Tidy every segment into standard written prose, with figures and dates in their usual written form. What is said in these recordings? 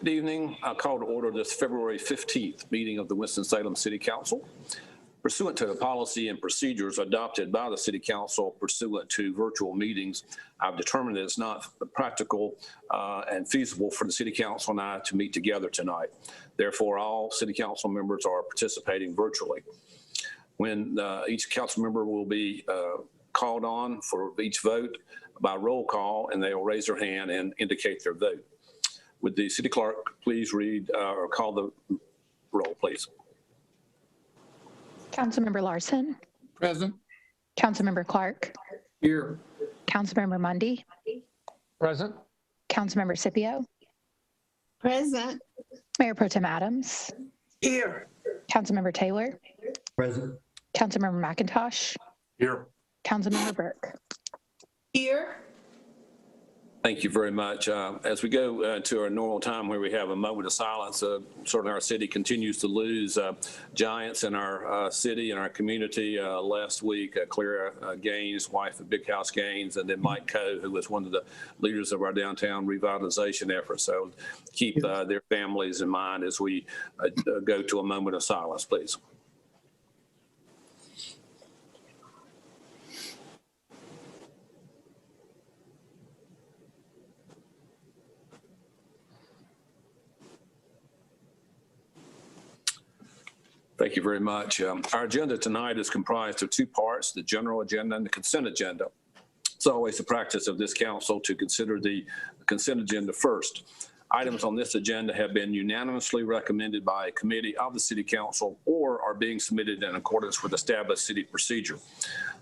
Good evening. I call to order this February 15th meeting of the Winston-Salem City Council. Pursuant to the policy and procedures adopted by the City Council pursuant to virtual meetings, I've determined that it's not practical and feasible for the City Council and I to meet together tonight. Therefore, all City Council members are participating virtually. When each council member will be called on for each vote by roll call, and they will raise their hand and indicate their vote. Would the city clerk please read or call the roll, please? Councilmember Larson. Present. Councilmember Clark. Here. Councilmember Mundy. Present. Councilmember Scipio. Present. Mayor Pro Tem Adams. Here. Councilmember Taylor. Present. Councilmember McIntosh. Here. Councilmember Burke. Here. Thank you very much. As we go to our normal time where we have a moment of silence, certainly our city continues to lose giants in our city and our community. Last week, Clara Gaines, wife of Big House Gaines, and then Mike Coe, who was one of the leaders of our downtown revitalization efforts. So keep their families in mind as we go to a moment of silence, please. Thank you very much. Our agenda tonight is comprised of two parts, the general agenda and the consent agenda. It's always the practice of this council to consider the consent agenda first. Items on this agenda have been unanimously recommended by a committee of the City Council or are being submitted in accordance with established city procedure.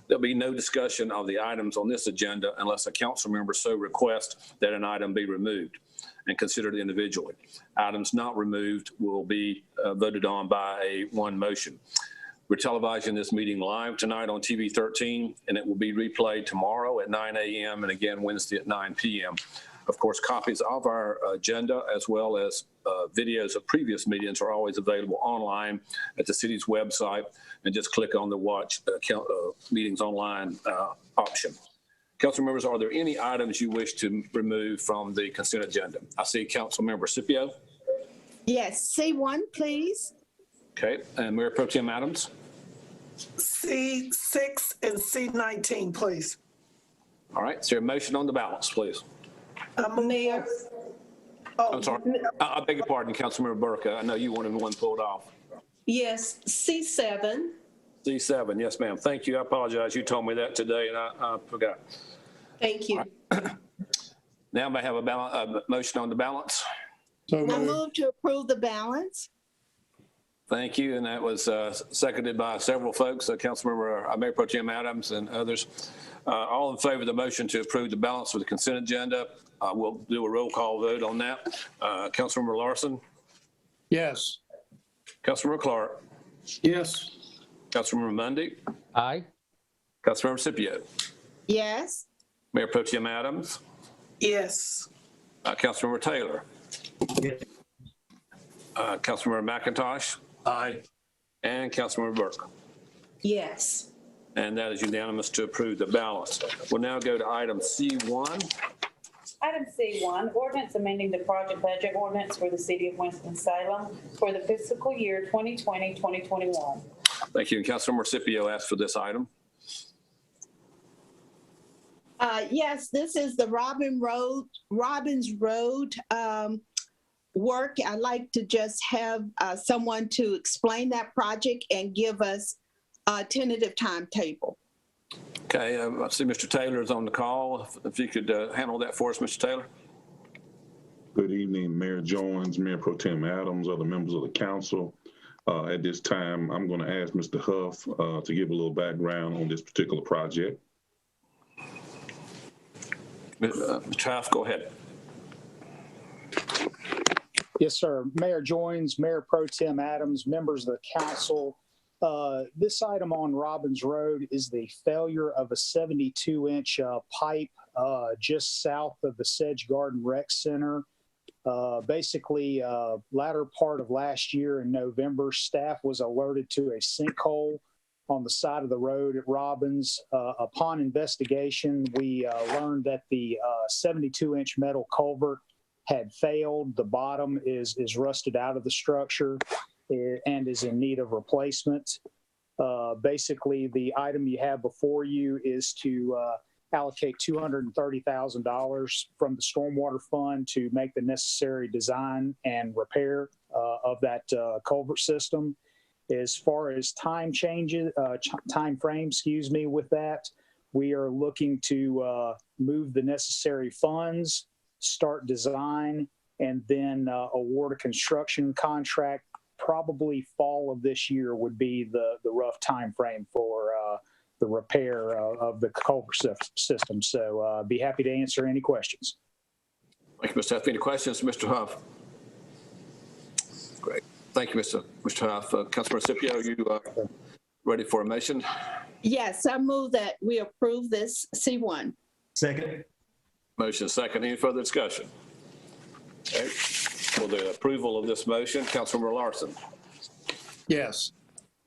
There'll be no discussion of the items on this agenda unless a council member so requests that an item be removed and considered individually. Items not removed will be voted on by one motion. We're televising this meeting live tonight on TV 13, and it will be replayed tomorrow at 9 a.m. and again Wednesday at 9 p.m. Of course, copies of our agenda as well as videos of previous meetings are always available online at the city's website, and just click on the watch meetings online option. Council members, are there any items you wish to remove from the consent agenda? I see Council Member Scipio. Yes, C1, please. Okay, and Mayor Pro Tem Adams. C6 and C19, please. All right, is there a motion on the balance, please? Mayor. I'm sorry. I beg your pardon, Councilmember Burke. I know you wanted one pulled off. Yes, C7. C7, yes, ma'am. Thank you. I apologize. You told me that today, and I forgot. Thank you. Right. Now may I have a motion on the balance? I move to approve the balance. Thank you, and that was seconded by several folks, Councilmember Mayor Pro Tem Adams and others. All in favor of the motion to approve the balance of the consent agenda. We'll do a roll call vote on that. Councilmember Larson? Yes. Councilmember Clark? Yes. Councilmember Mundy? Aye. Councilmember Scipio? Yes. Mayor Pro Tem Adams? Yes. Councilmember Taylor? Yes. Councilmember McIntosh? Aye. And Councilmember Burke? Yes. And that is unanimous to approve the balance. We'll now go to item C1. Item C1, ordinance amending the project budget ordinance for the city of Winston-Salem for the fiscal year 2020-2021. Thank you. And Councilmember Scipio asked for this item. Yes, this is the Robbins Road work. I'd like to just have someone to explain that project and give us a tentative timetable. Okay, I see Mr. Taylor is on the call. If you could handle that for us, Mr. Taylor. Good evening, Mayor Jones, Mayor Pro Tem Adams, other members of the council. At this time, I'm going to ask Mr. Huff to give a little background on this particular project. Mr. Huff, go ahead. Yes, sir. Mayor Joins, Mayor Pro Tem Adams, members of the council. This item on Robbins Road is the failure of a 72-inch pipe just south of the Sedge Garden Rec Center. Basically, latter part of last year in November, staff was alerted to a sinkhole on the side of the road at Robbins. Upon investigation, we learned that the 72-inch metal culvert had failed. The bottom is rusted out of the structure and is in need of replacement. Basically, the item you have before you is to allocate $230,000 from the stormwater fund to make the necessary design and repair of that culvert system. As far as time frame, with that, we are looking to move the necessary funds, start design, and then award a construction contract. Probably fall of this year would be the rough time frame for the repair of the culvert system. So be happy to answer any questions. Thank you, Mr. Huff. Any questions, Mr. Huff? Great. Thank you, Mr. Huff. Councilman Scipio, you ready for a motion? Yes, I move that we approve this C1. Second. Motion second. Any further discussion? Okay. For the approval of this motion, Councilmember Larson, Yes.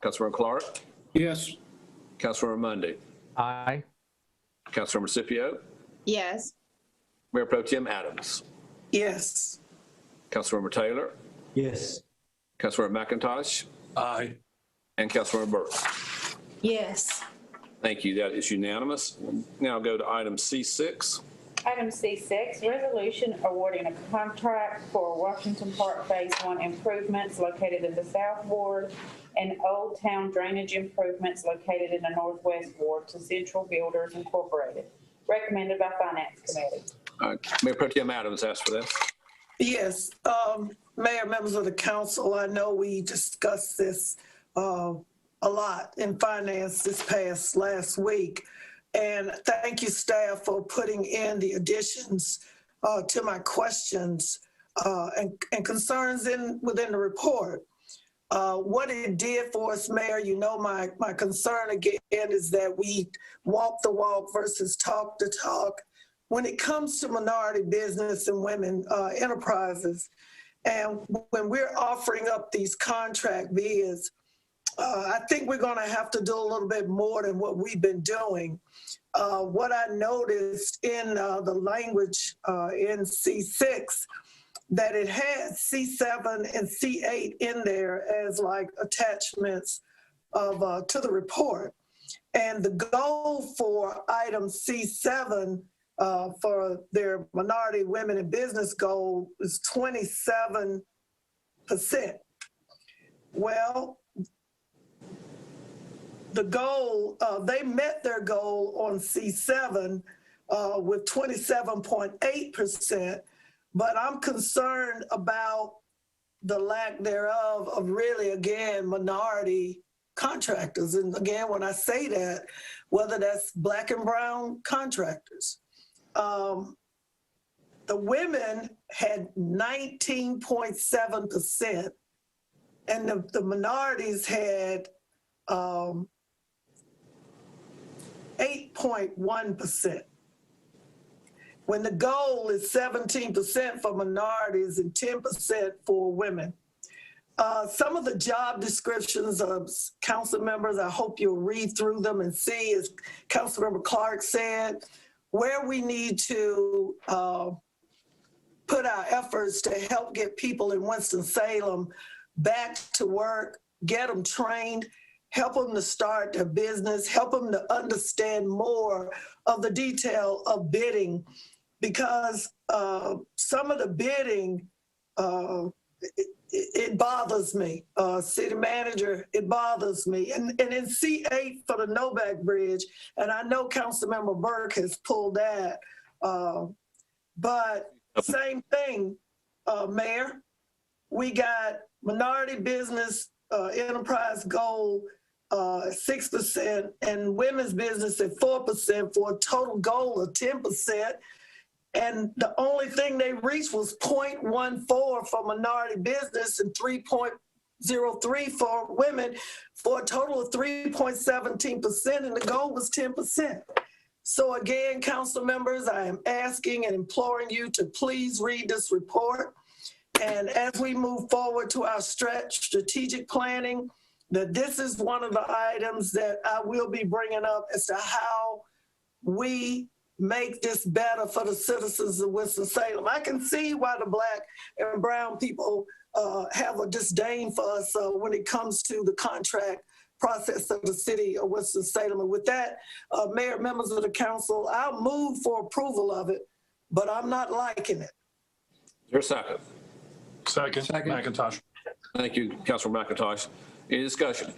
Councilmember Clark, Yes. Councilmember Mundy, Aye. Councilmember Scipio, Yes. Mayor Pro Tem Adams, Yes. Councilmember Taylor, Yes. Councilmember McIntosh, Aye. and Councilmember Burke. Yes. Thank you. That is unanimous. Now go to item C6. Item C6, resolution awarding a contract for Washington Park Phase 1 improvements located in the South Ward and Old Town drainage improvements located in the Northwest Ward to Central Builders Incorporated. Recommended by Finance Committee. Mayor Pro Tem Adams asked for this. Yes, Mayor, members of the council, I know we discussed this a lot in finance this last week. And thank you, staff, for putting in the additions to my questions and concerns within the report. What it did for us, Mayor, you know, my concern again is that we walk the walk versus talk the talk when it comes to minority business and women enterprises. And when we're offering up these contract bids, I think we're going to have to do a little bit more than what we've been doing. What I noticed in the language in C6, that it had C7 and C8 in there as like attachments to the report. And the goal for item C7 for their minority women in business goal is 27%. Well, the goal, they met their goal on C7 with 27.8%, but I'm concerned about the lack thereof of really, again, minority contractors. And again, when I say that, whether that's Black and brown contractors. The women had 19.7%, and the minorities had 8.1%. When the goal is 17% for minorities and 10% for women. Some of the job descriptions of council members, I hope you'll read through them and see, as Councilmember Clark said, where we need to put our efforts to help get people in Winston-Salem back to work, get them trained, help them to start their business, help them to understand more of the detail of bidding, because some of the bidding, it bothers me. City manager, it bothers me. And in C8 for the Novak Bridge, and I know Councilmember Burke has pulled that, but same thing, Mayor. We got minority business enterprise goal 6% and women's business at 4% for a total goal of 10%. And the only thing they reached was 0.14 for minority business and 3.03 for women, for a total of 3.17%, and the goal was 10%. So again, council members, I am asking and imploring you to please read this report. And as we move forward to our strategic planning, that this is one of the items that I will be bringing up as to how we make this better for the citizens of Winston-Salem. I can see why the Black and brown people have a disdain for us when it comes to the contract process of the city of Winston-Salem. And with that, Mayor, members of the council, I'll move for approval of it, but I'm not liking it. Is there a second? Second. McIntosh. Thank you, Councilor McIntosh. Any discussion?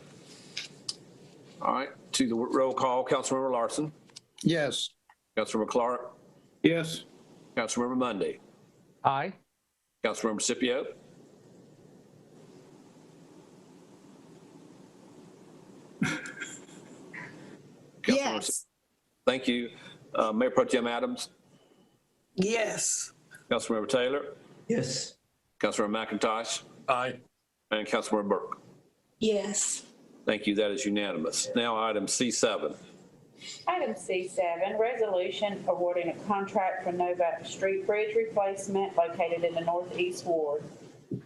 All right, to the roll call, Councilmember Larson, Yes. Councilmember Clark, Yes. Councilmember Mundy, Aye. Councilmember Scipio, Yes. Thank you. Mayor Pro Tem Adams, Yes. Councilmember Taylor, Yes. Councilmember McIntosh, Aye. and Councilmember Burke. Yes. Thank you. That is unanimous. Now, item C7. Item C7, resolution awarding a contract for Novak Street Bridge replacement located in the Northeast Ward,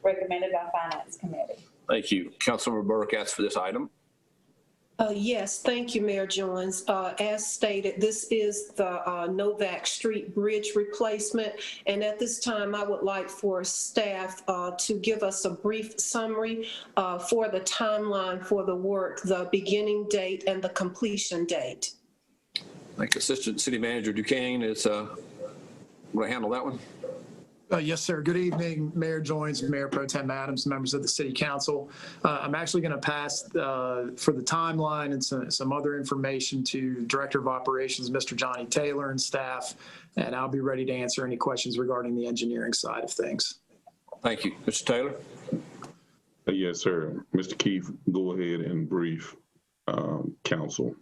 recommended by Finance Committee. Thank you. Councilmember Burke asked for this item. Yes, thank you, Mayor Jones. As stated, this is the Novak Street Bridge replacement. And at this time, I would like for staff to give us a brief summary for the timeline for the work, the beginning date and the completion date. I think Assistant City Manager Duquesne is going to handle that one. Yes, sir. Good evening, Mayor Joins, Mayor Pro Tem Adams, members of the City Council. I'm actually going to pass for the timeline and some other information to Director of Operations, Mr. Johnny Taylor, and staff, and I'll be ready to answer any questions regarding the engineering side of things. Thank you. Mr. Taylor? Yes, sir. Mr. Keefe, go ahead and brief council.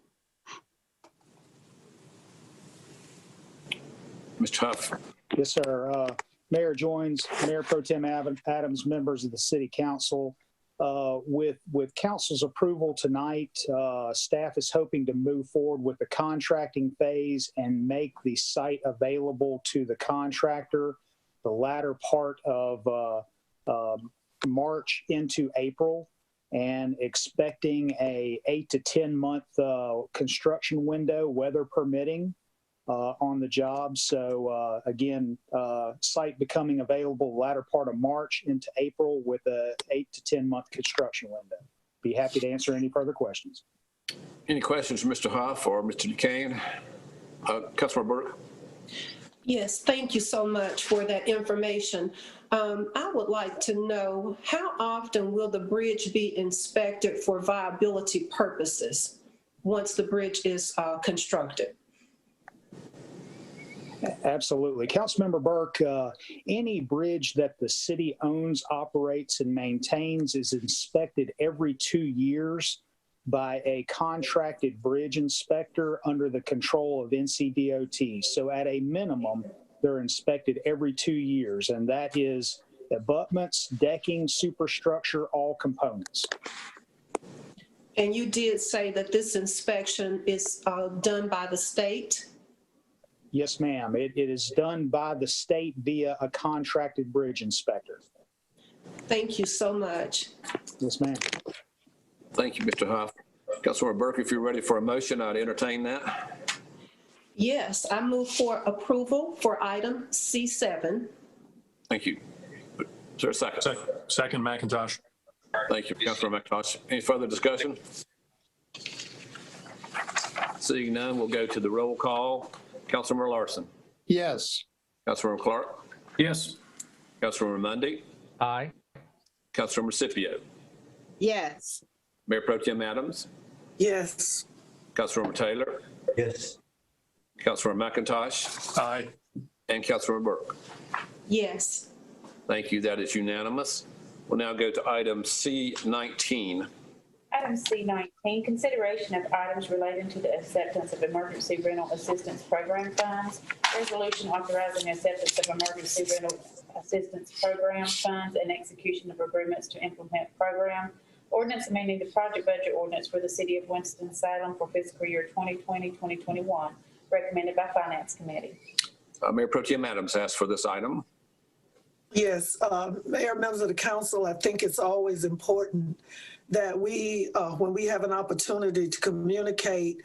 Mr. Huff? Yes, sir. Mayor Joins, Mayor Pro Tem Adams, members of the City Council. With council's approval tonight, staff is hoping to move forward with the contracting phase and make the site available to the contractor the latter part of March into April, and expecting a 8 to 10 month construction window, weather permitting, on the job. So again, site becoming available the latter part of March into April with a 8 to 10 month construction window. Be happy to answer any further questions. Any questions for Mr. Huff or Mr. Duquesne? Councilor Burke? Yes, thank you so much for that information. I would like to know, how often will the bridge be inspected for viability purposes once the bridge is constructed? Absolutely. Councilmember Burke, any bridge that the city owns, operates, and maintains is inspected every 2 years by a contracted bridge inspector under the control of NCDOT. So at a minimum, they're inspected every 2 years, and that is abutments, decking, superstructure, all components. And you did say that this inspection is done by the state? Yes, ma'am. It is done by the state via a contracted bridge inspector. Thank you so much. Yes, ma'am. Thank you, Mr. Huff. Councilor Burke, if you're ready for a motion, I'd entertain that. Yes, I move for approval for item C7. Thank you. Is there a second? Second, McIntosh. Thank you, Councilor McIntosh. Any further discussion? Seeing none, we'll go to the roll call. Councilmember Larson, Yes. Councilmember Clark, Yes. Councilmember Mundy, Aye. Councilmember Scipio, Yes. Mayor Pro Tem Adams, Yes. Councilmember Taylor, Yes. Councilmember McIntosh, Aye. and Councilmember Burke. Yes. Thank you. That is unanimous. We'll now go to item C19. Item C19, consideration of items relating to the acceptance of emergency rental assistance program funds. Resolution authorizing acceptance of emergency rental assistance program funds and execution of agreements to implement program. Ordinance amending the project budget ordinance for the city of Winston-Salem for fiscal year 2020-2021, recommended by Finance Committee. Mayor Pro Tem Adams asked for this item. Yes, Mayor, members of the council, I think it's always important that we, when we have an opportunity to communicate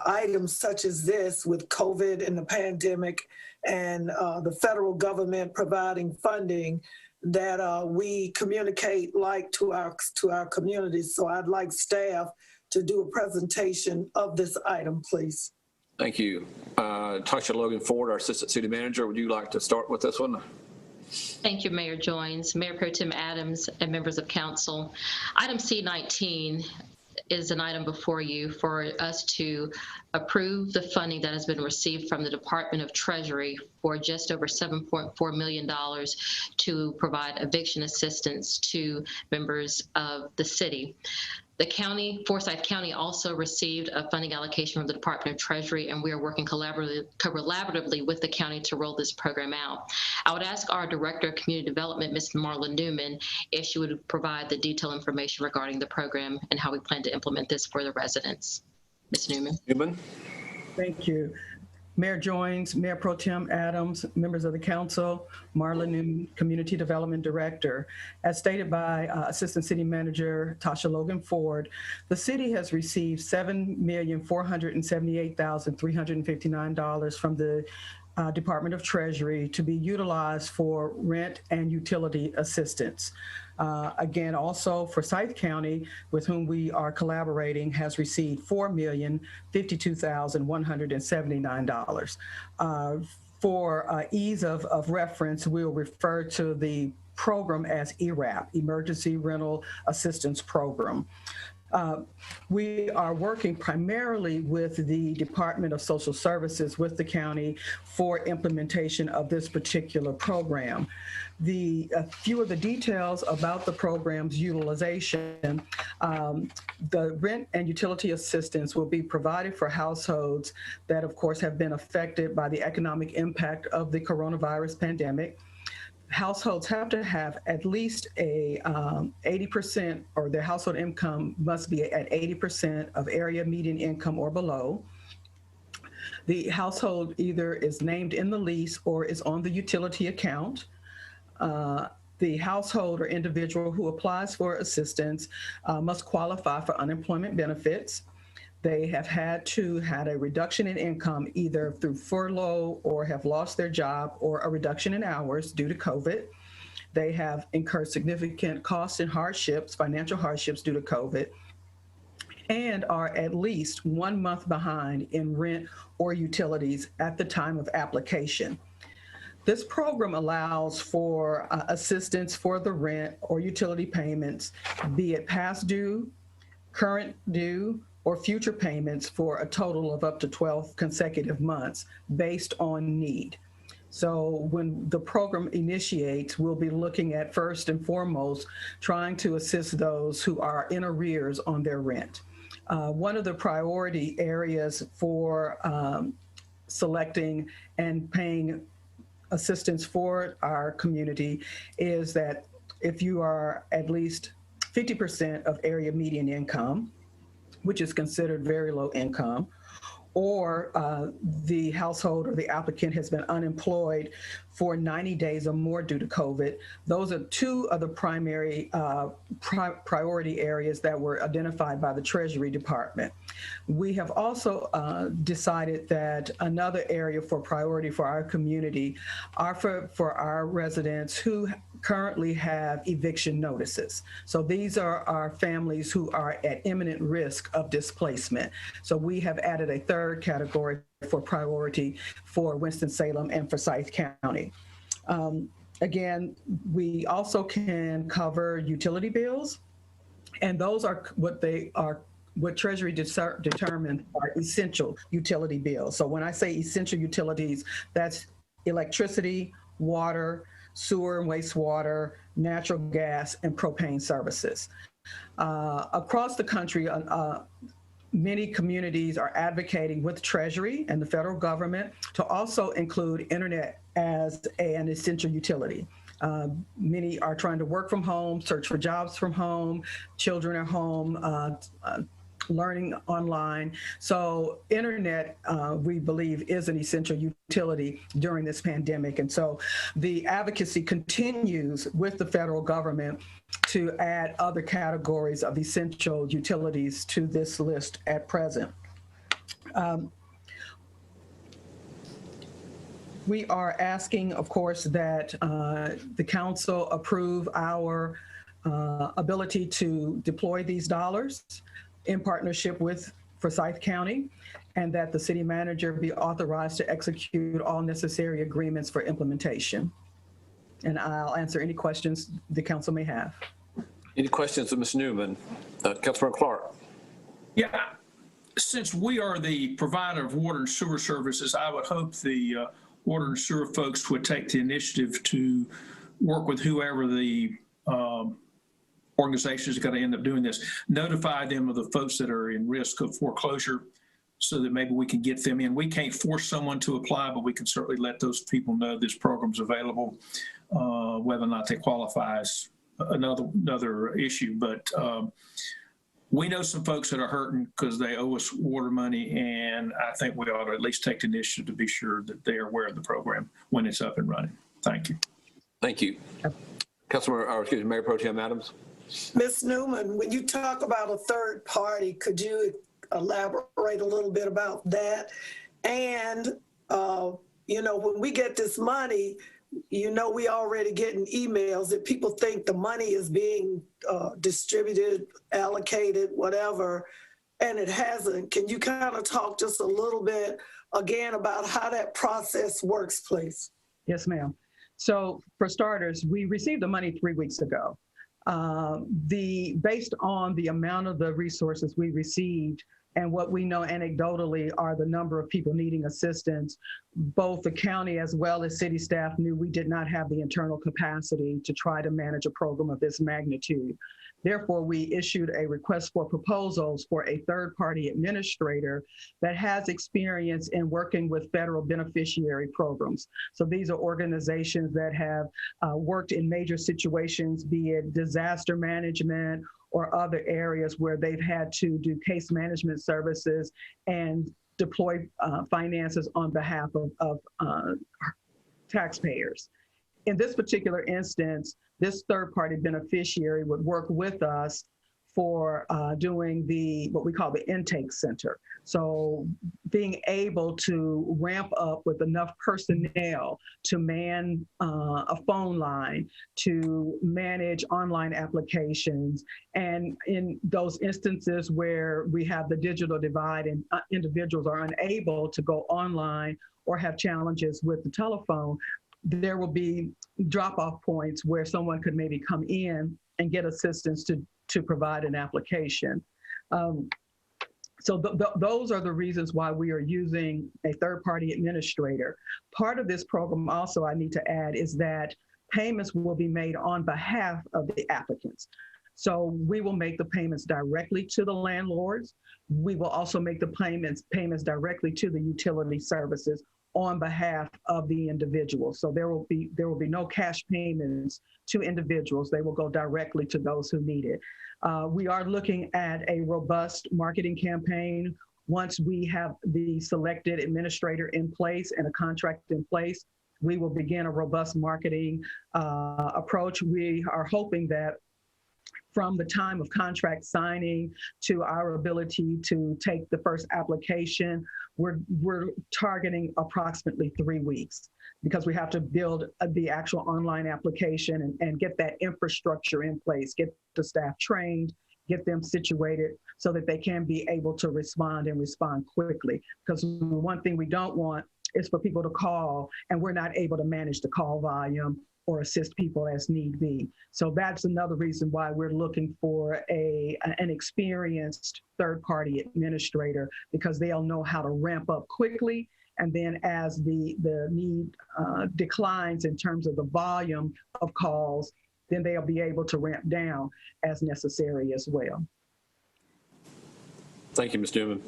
items such as this with COVID and the pandemic and the federal government providing funding, that we communicate like to our communities. So I'd like staff to do a presentation of this item, please. Thank you. Tasha Logan Ford, our Assistant City Manager, would you like to start with this one? Thank you, Mayor Joines, Mayor Pro Tem Adams, and members of council. Item C19 is an item before you for us to approve the funding that has been received from the Department of Treasury for just over $7.4 million to provide eviction assistance to members of the city. The county, Forsyth County, also received a funding allocation from the Department of Treasury, and we are working collaboratively with the county to roll this program out. I would ask our Director of Community Development, Ms. Marla Newman, if she would provide the detailed information regarding the program and how we plan to implement this for the residents. Ms. Newman. Newman. Thank you. Mayor Joines, Mayor Pro Tem Adams, members of the council, Marla Newman, Community Development Director. As stated by Assistant City Manager Tasha Logan Ford, the city has received $7,478,359 from the Department of Treasury to be utilized for rent and utility assistance. Again, also Forsyth County, with whom we are collaborating, has received $4,052,179. For ease of reference, we'll refer to the program as ERAP, Emergency Rental Assistance Program. We are working primarily with the Department of Social Services with the county for implementation of this particular program. A few of the details about the program's utilization, the rent and utility assistance will be provided for households that, of course, have been affected by the economic impact of the coronavirus pandemic. Households have to have at least a 80%, or their household income must be at 80% of area median income or below. The household either is named in the lease or is on the utility account. The household or individual who applies for assistance must qualify for unemployment benefits. They have had a reduction in income either through furlough or have lost their job, or a reduction in hours due to COVID. They have incurred significant costs and hardships, financial hardships due to COVID, and are at least 1 month behind in rent or utilities at the time of application. This program allows for assistance for the rent or utility payments, be it past due, current due, or future payments for a total of up to 12 consecutive months based on need. So when the program initiates, we'll be looking at, first and foremost, trying to assist those who are in arrears on their rent. One of the priority areas for selecting and paying assistance for our community is that if you are at least 50% of area median income, which is considered very low income, or the household or the applicant has been unemployed for 90 days or more due to COVID. Those are two of the primary priority areas that were identified by the Treasury Department. We have also decided that another area for priority for our community are for our residents who currently have eviction notices. So these are our families who are at imminent risk of displacement. So we have added a third category for priority for Winston-Salem and Forsyth County. Again, we also can cover utility bills, and those are what Treasury determined are essential utility bills. So when I say essential utilities, that's electricity, water, sewer and wastewater, natural gas, and propane services. Across the country, many communities are advocating with Treasury and the federal government to also include internet as an essential utility. Many are trying to work from home, search for jobs from home, children are home, learning online. So internet, we believe, is an essential utility during this pandemic. And so the advocacy continues with the federal government to add other categories of essential utilities to this list at present. We are asking, of course, that the council approve our ability to deploy these dollars in partnership with Forsyth County, and that the city manager be authorized to execute all necessary agreements for implementation. And I'll answer any questions the council may have. Any questions of Ms. Newman? Councilmember Clark. Yeah, since we are the provider of water and sewer services, I would hope the water and sewer folks would take the initiative to work with whoever the organization is going to end up doing this, notify them of the folks that are in risk of foreclosure so that maybe we can get them in. We can't force someone to apply, but we can certainly let those people know this program's available. Whether or not they qualify is another issue, but we know some folks that are hurting because they owe us water money, and I think we ought to at least take the initiative to be sure that they are aware of the program when it's up and running. Thank you. Thank you. Mayor Pro Tem Adams. Ms. Newman, when you talk about a third party, could you elaborate a little bit about that? And, when we get this money, we already getting emails that people think the money is being distributed, allocated, whatever, and it hasn't. Can you kind of talk just a little bit again about how that process works, please? Yes, ma'am. So for starters, we received the money 3 weeks ago. Based on the amount of the resources we received and what we know anecdotally are the number of people needing assistance, both the county as well as city staff knew we did not have the internal capacity to try to manage a program of this magnitude. Therefore, we issued a request for proposals for a third-party administrator that has experience in working with federal beneficiary programs. So these are organizations that have worked in major situations, be it disaster management or other areas where they've had to do case management services and deploy finances on behalf of taxpayers. In this particular instance, this third-party beneficiary would work with us for doing what we call the intake center. So being able to ramp up with enough personnel to man a phone line, to manage online applications, and in those instances where we have the digital divide and individuals are unable to go online or have challenges with the telephone, there will be drop-off points where someone could maybe come in and get assistance to provide an application. So those are the reasons why we are using a third-party administrator. Part of this program also, I need to add, is that payments will be made on behalf of the applicants. So we will make the payments directly to the landlords. We will also make the payments directly to the utility services on behalf of the individuals. So there will be no cash payments to individuals. They will go directly to those who need it. We are looking at a robust marketing campaign. Once we have the selected administrator in place and a contract in place, we will begin a robust marketing approach. We are hoping that from the time of contract signing to our ability to take the first application, we're targeting approximately 3 weeks, because we have to build the actual online application and get that infrastructure in place, get the staff trained, get them situated so that they can be able to respond quickly. Because one thing we don't want is for people to call and we're not able to manage the call volume or assist people as need be. So that's another reason why we're looking for an experienced third-party administrator, because they'll know how to ramp up quickly. And then as the need declines in terms of the volume of calls, then they'll be able to ramp down as necessary as well. Thank you, Ms. Newman.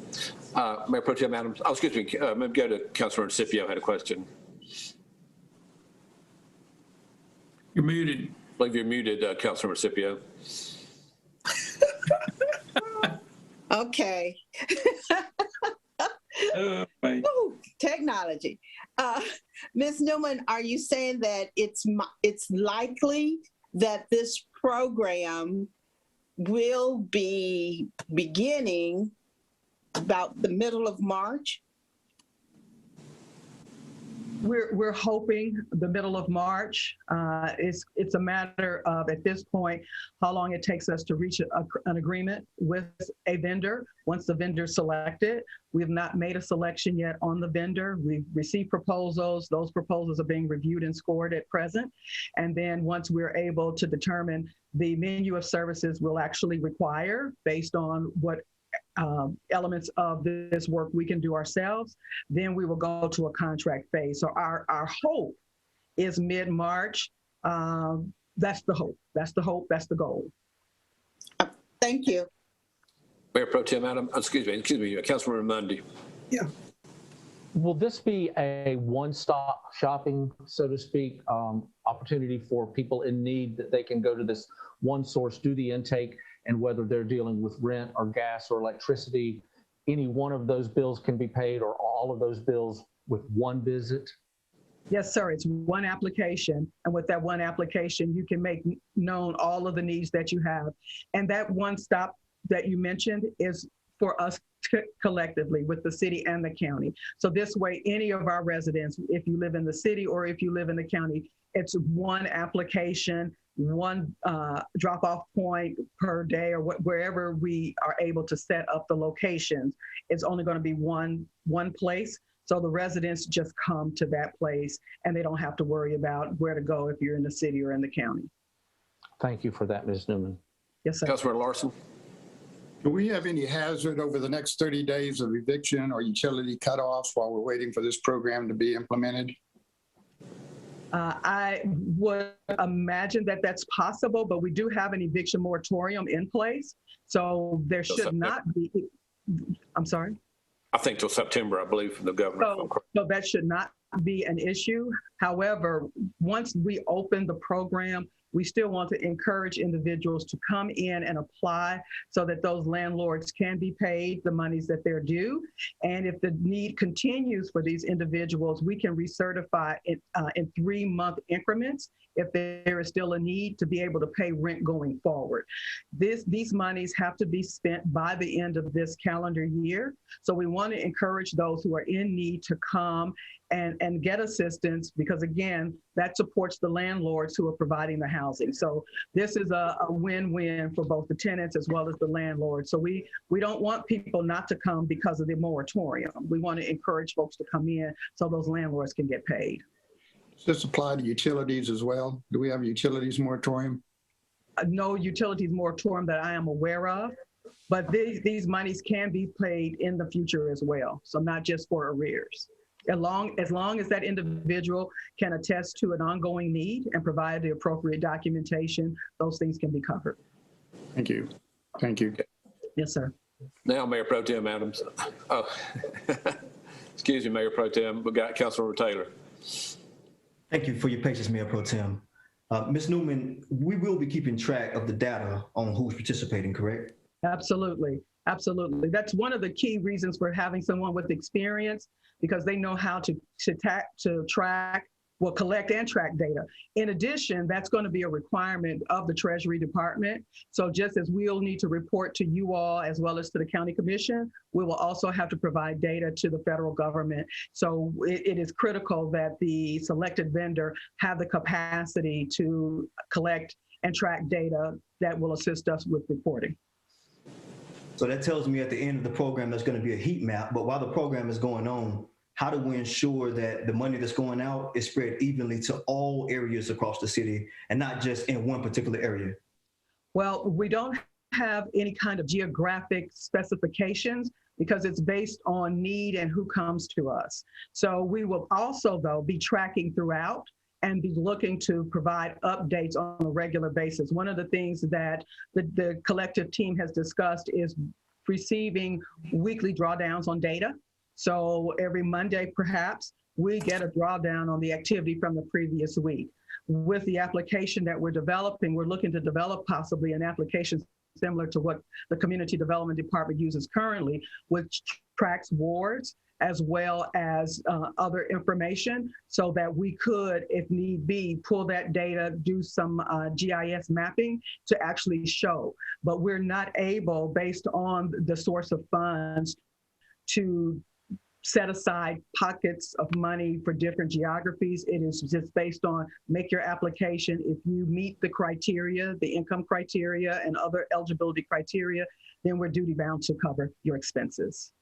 Mayor Pro Tem Adams, excuse me, maybe go to Councilor Scipio had a question. You're muted. I believe you're muted, Councilor Scipio. Okay. Ooh, technology. Ms. Newman, are you saying that it's likely that this program will be beginning about the middle of March. We're hoping the middle of March. It's a matter of, at this point, how long it takes us to reach an agreement with a vendor. Once the vendor's selected, we have not made a selection yet on the vendor. We've received proposals. Those proposals are being reviewed and scored at present. And then once we're able to determine the menu of services we'll actually require based on what elements of this work we can do ourselves, then we will go to a contract phase. So our hope is mid-March. That's the hope. That's the hope. That's the goal. Thank you. Mayor Pro Tem Adam, excuse me, Councilmember Mundy. Yeah. Will this be a one-stop shopping, so to speak, opportunity for people in need that they can go to this one source, do the intake, and whether they're dealing with rent or gas or electricity, any one of those bills can be paid, or all of those bills with one visit? Yes, sir. It's one application. And with that one application, you can make known all of the needs that you have. And that one stop that you mentioned is for us collectively with the city and the county. So this way, any of our residents, if you live in the city or if you live in the county, it's one application, one drop-off point per day, or wherever we are able to set up the locations. It's only going to be one place. So the residents just come to that place and they don't have to worry about where to go if you're in the city or in the county. Thank you for that, Ms. Newman. Yes, sir. Councilmember Larson. Do we have any hazard over the next 30 days of eviction or utility cutoffs while we're waiting for this program to be implemented? I would imagine that that's possible, but we do have an eviction moratorium in place. So there should not be, I'm sorry? I think till September, I believe, from the governor. So that should not be an issue. However, once we open the program, we still want to encourage individuals to come in and apply so that those landlords can be paid the monies that they're due. And if the need continues for these individuals, we can recertify it in 3-month increments if there is still a need to be able to pay rent going forward. These monies have to be spent by the end of this calendar year. So we want to encourage those who are in need to come and get assistance, because again, that supports the landlords who are providing the housing. So this is a win-win for both the tenants as well as the landlords. So we don't want people not to come because of the moratorium. We want to encourage folks to come in so those landlords can get paid. Does this apply to utilities as well? Do we have a utilities moratorium? No utilities moratorium that I am aware of, but these monies can be paid in the future as well. So not just for arrears. As long as that individual can attest to an ongoing need and provide the appropriate documentation, those things can be covered. Thank you. Thank you. Yes, sir. Now, Mayor Pro Tem Adams. Oh, excuse me, Mayor Pro Tem. We got Councilmember Taylor. Thank you for your patience, Mayor Pro Tem. Ms. Newman, we will be keeping track of the data on who's participating, correct? Absolutely. Absolutely. That's one of the key reasons for having someone with experience, because they know how to track, well, collect and track data. In addition, that's going to be a requirement of the Treasury Department. So just as we'll need to report to you all as well as to the County Commission, we will also have to provide data to the federal government. So it is critical that the selected vendor have the capacity to collect and track data that will assist us with reporting. So that tells me at the end of the program, there's going to be a heat map. But while the program is going on, how do we ensure that the money that's going out is spread evenly to all areas across the city and not just in one particular area? Well, we don't have any kind of geographic specifications because it's based on need and who comes to us. So we will also, though, be tracking throughout and be looking to provide updates on a regular basis. One of the things that the collective team has discussed is receiving weekly drawdowns on data. So every Monday, perhaps, we get a drawdown on the activity from the previous week. With the application that we're developing, we're looking to develop possibly an application similar to what the Community Development Department uses currently, which tracks wards as well as other information, so that we could, if need be, pull that data, do some GIS mapping to actually show. But we're not able, based on the source of funds, to set aside pockets of money for different geographies. It is just based on make your application. If you meet the criteria, the income criteria and other eligibility criteria, then we're duty bound to cover your expenses.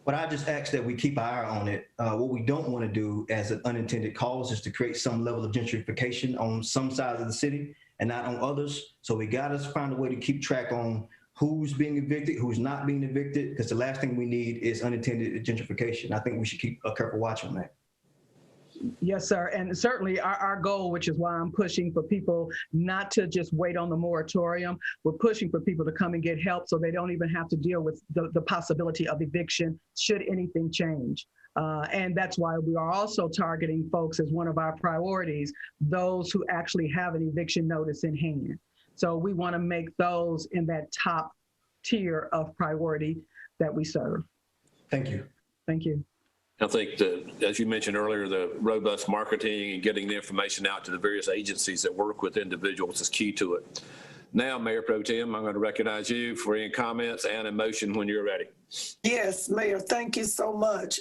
But I just ask that we keep our eye on it. What we don't want to do as an unintended cause is to create some level of gentrification on some sides of the city and not on others. So we got to find a way to keep track on who's being evicted, who's not being evicted, because the last thing we need is unintended gentrification. I think we should keep a careful watch on that. Yes, sir. And certainly our goal, which is why I'm pushing for people not to just wait on the moratorium. We're pushing for people to come and get help so they don't even have to deal with the possibility of eviction should anything change. And that's why we are also targeting folks as one of our priorities, those who actually have an eviction notice in hand. So we want to make those in that top tier of priority that we serve. Thank you. Thank you. I think that, as you mentioned earlier, the robust marketing and getting the information out to the various agencies that work with individuals is key to it. Now, Mayor Pro Tem, I'm going to recognize you for any comments and a motion when you're ready. Yes, Mayor, thank you so much.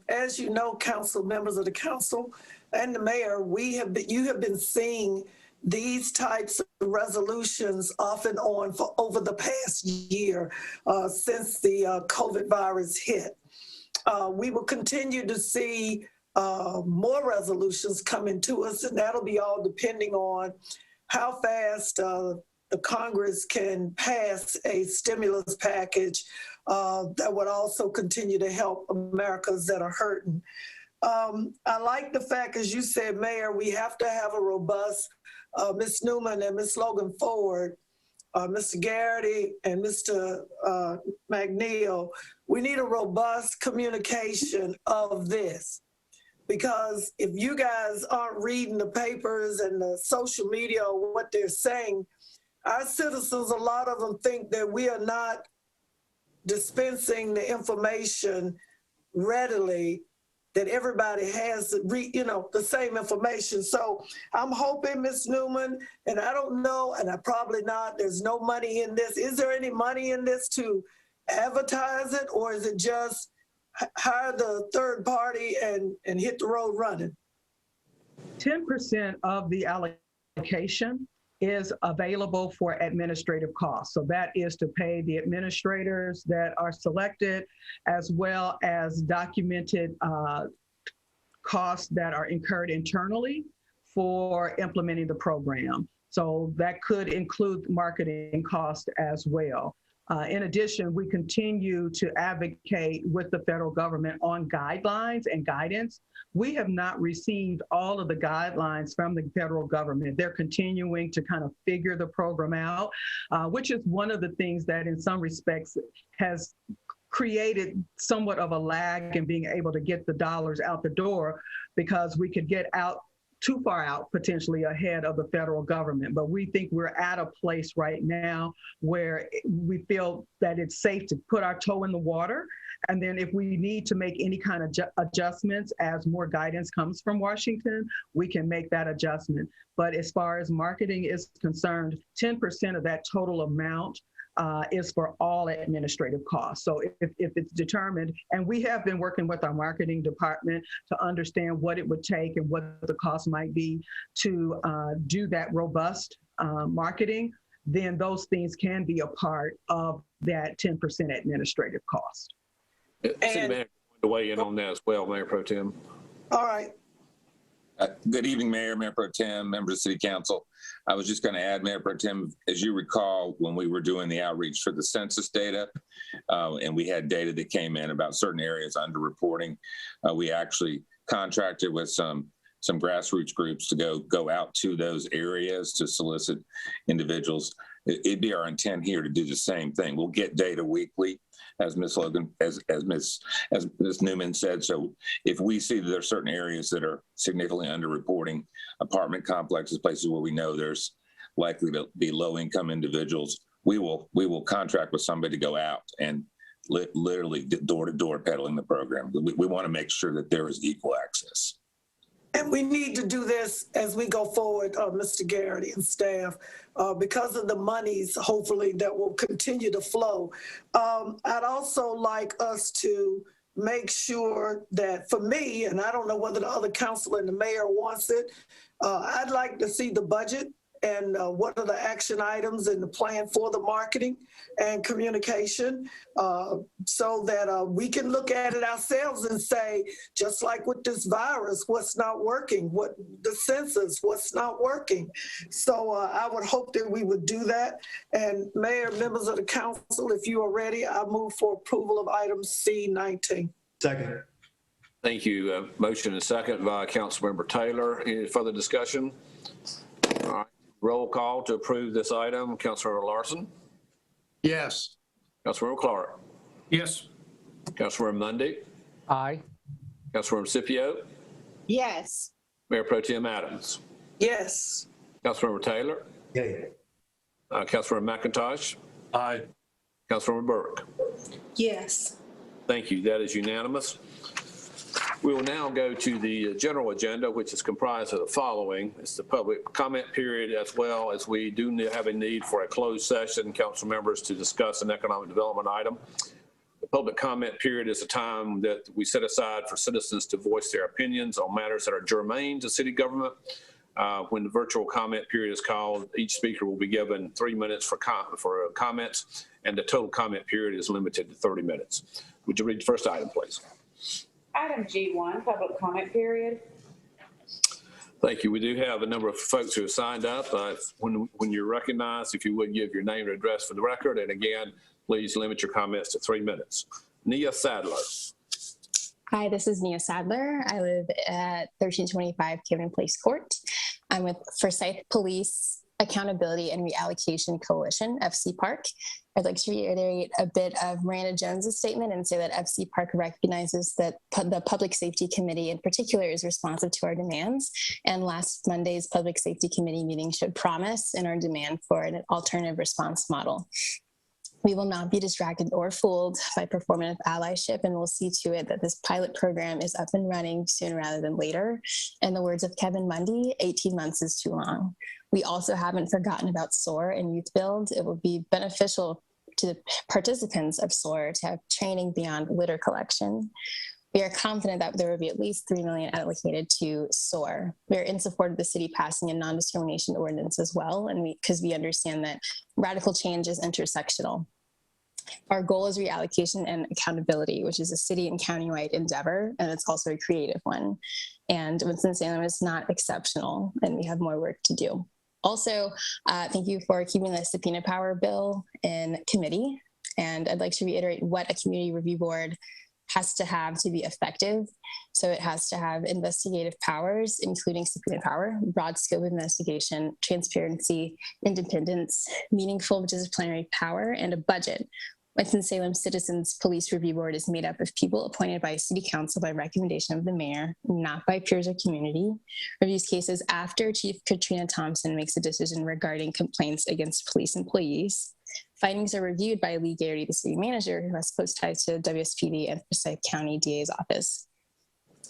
As you know, council members of the council and the mayor, you have been seeing these types of resolutions off and on for over the past year since the COVID virus hit. We will continue to see more resolutions coming to us, and that'll be all depending on how fast the Congress can pass a stimulus package that would also continue to help Americans that are hurting. I like the fact, as you said, Mayor, we have to have a robust Ms. Newman and Ms. Logan Ford, Mr. Garrity and Mr. McNeil, we need a robust communication of this. Because if you guys aren't reading the papers and the social media or what they're saying, our citizens, a lot of them think that we are not dispensing the information readily, that everybody has the same information. So I'm hoping, Ms. Newman, and I don't know, and I probably not, there's no money in this. Is there any money in this to advertise it, or is it just hire the third party and hit the road running? 10% of the allocation is available for administrative costs. So that is to pay the administrators that are selected, as well as documented costs that are incurred internally for implementing the program. So that could include marketing costs as well. In addition, we continue to advocate with the federal government on guidelines and guidance. We have not received all of the guidelines from the federal government. They're continuing to kind of figure the program out, which is one of the things that in some respects has created somewhat of a lag in being able to get the dollars out the door, because we could get out too far out, potentially ahead of the federal government. But we think we're at a place right now where we feel that it's safe to put our toe in the water. And then if we need to make any kind of adjustments as more guidance comes from Washington, we can make that adjustment. But as far as marketing is concerned, 10% of that total amount is for all administrative costs. So if it's determined, and we have been working with our marketing department to understand what it would take and what the cost might be to do that robust marketing, then those things can be a part of that 10% administrative cost. City Manager to weigh in on that as well, Mayor Pro Tem. All right. Good evening, Mayor, Mayor Pro Tem, members of City Council. I was just going to add, Mayor Pro Tem, as you recall, when we were doing the outreach for the census data, and we had data that came in about certain areas underreporting, we actually contracted with some grassroots groups to go out to those areas to solicit individuals. It'd be our intent here to do the same thing. We'll get data weekly, as Ms. Logan, as Ms. Newman said. So if we see that there are certain areas that are significantly underreporting, apartment complexes, places where we know there's likely to be low-income individuals, we will contract with somebody to go out and literally door-to-door peddling the program. We want to make sure that there is equal access. And we need to do this as we go forward, Mr. Garrity and staff, because of the monies, hopefully, that will continue to flow. I'd also like us to make sure that, for me, and I don't know whether the other council and the mayor wants it, I'd like to see the budget and what are the action items and the plan for the marketing and communication, so that we can look at it ourselves and say, just like with this virus, what's not working, what the census, what's not working. So I would hope that we would do that. And Mayor, members of the council, if you are ready, I move for approval of item C19. Second. Thank you. Motion and second by Councilmember Taylor. Any further discussion? All right. Roll call to approve this item. Councilmember Larson. Yes. Councilmember Clark. Yes. Councilmember Mundy. Aye. Councilmember Scipio. Yes. Mayor Pro Tem Adams. Yes. Councilmember Taylor. Yay. Councilmember McIntosh. Aye. Councilmember Burke. Yes. Thank you. That is unanimous. We will now go to the general agenda, which is comprised of the following. It's the public comment period, as well as we do have a need for a closed session, council members, to discuss an economic development item. The public comment period is a time that we set aside for citizens to voice their opinions on matters that are germane to city government. When the virtual comment period is called, each speaker will be given 3 minutes for comments, and the total comment period is limited to 30 minutes. Would you read the first item, please? Item G1, public comment period. Thank you. We do have a number of folks who have signed up. When you're recognized, if you would give your name and address for the record. And again, please limit your comments to 3 minutes. Nia Sadler. Hi, this is Nia Sadler. I live at 1325 Kevin Place Court. I'm with Forsyth Police Accountability and Reallocation Coalition, FC Park. I'd like to reiterate a bit of Miranda Jones's statement and say that FC Park recognizes that the Public Safety Committee in particular is responsive to our demands. And last Monday's Public Safety Committee meeting showed promise in our demand for an alternative response model. We will not be distracted or fooled by performative allyship, and we'll see to it that this pilot program is up and running sooner rather than later. In the words of Kevin Mundy, 18 months is too long. We also haven't forgotten about SOAR and Youth Build. It will be beneficial to the participants of SOAR to have training beyond litter collection. We are confident that there will be at least $3 million allocated to SOAR. We are in support of the city passing a non-discrimination ordinance as well, and because we understand that radical change is intersectional. Our goal is reallocation and accountability, which is a city and countywide endeavor, and it's also a creative one. And Winston-Salem is not exceptional, and we have more work to do. Also, thank you for keeping the subpoena power bill in committee. And I'd like to reiterate what a community review board has to have to be effective. So it has to have investigative powers, including subpoena power, broad scope investigation, transparency, independence, meaningful disciplinary power, and a budget. Winston-Salem Citizens Police Review Board is made up of people appointed by City Council by recommendation of the mayor, not by peers or community. Reviews cases after Chief Katrina Thompson makes a decision regarding complaints against police employees. Findings are reviewed by Lee Garrity, the city manager, who has close ties to WSPD and Forsyth County DA's office.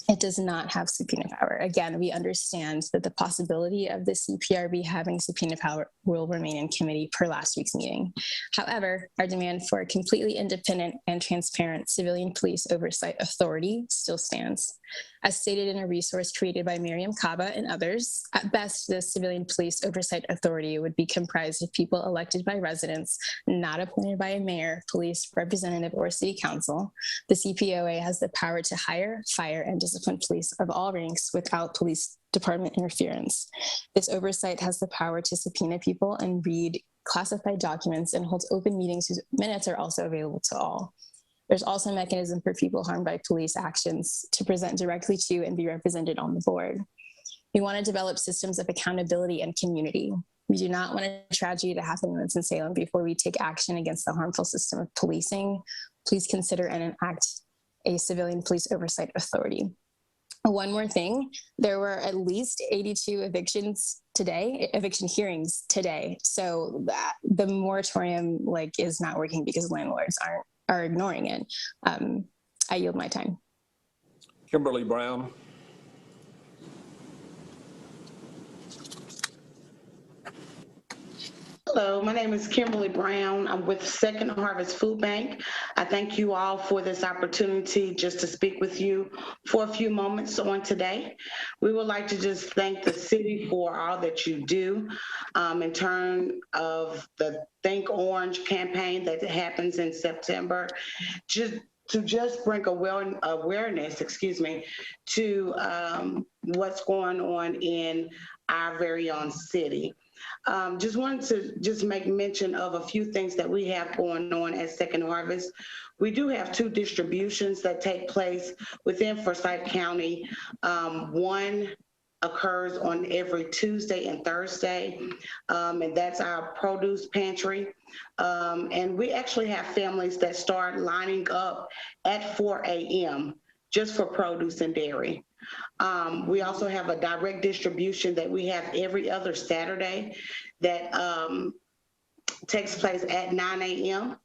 It does not have subpoena power. Again, we understand that the possibility of the CPRB having subpoena power will remain in committee per last week's meeting. However, our demand for a completely independent and transparent civilian police oversight authority still stands. As stated in a resource created by Miriam Kaba and others, at best, the Civilian Police Oversight Authority would be comprised of people elected by residents, not appointed by a mayor, police representative, or city council. The CPOA has the power to hire, fire, and discipline police of all ranks without police department interference. This oversight has the power to subpoena people and read classified documents and holds open meetings whose minutes are also available to all. There's also a mechanism for people harmed by police actions to present directly to and be represented on the board. We want to develop systems of accountability and community. We do not want a tragedy to happen in Winston-Salem before we take action against the harmful system of policing. Please consider and enact a civilian police oversight authority. One more thing, there were at least 82 eviction hearings today. So that the moratorium is not working because landlords are ignoring it. I yield my time. Kimberly Brown. Hello, my name is Kimberly Brown. I'm with Second Harvest Food Bank. I thank you all for this opportunity just to speak with you for a few moments on today. We would like to just thank the city for all that you do in terms of the Think Orange campaign that happens in September. Just bring awareness, to what's going on in our very own city. Just wanted to just make mention of a few things that we have going on at Second Harvest. We do have 2 distributions that take place within Forsyth County. One occurs on every Tuesday and Thursday, and that's our produce pantry. And we actually have families that start lining up at 4 a.m. just for produce and dairy. We also have a direct distribution that we have every other Saturday that takes place at 9 a.m.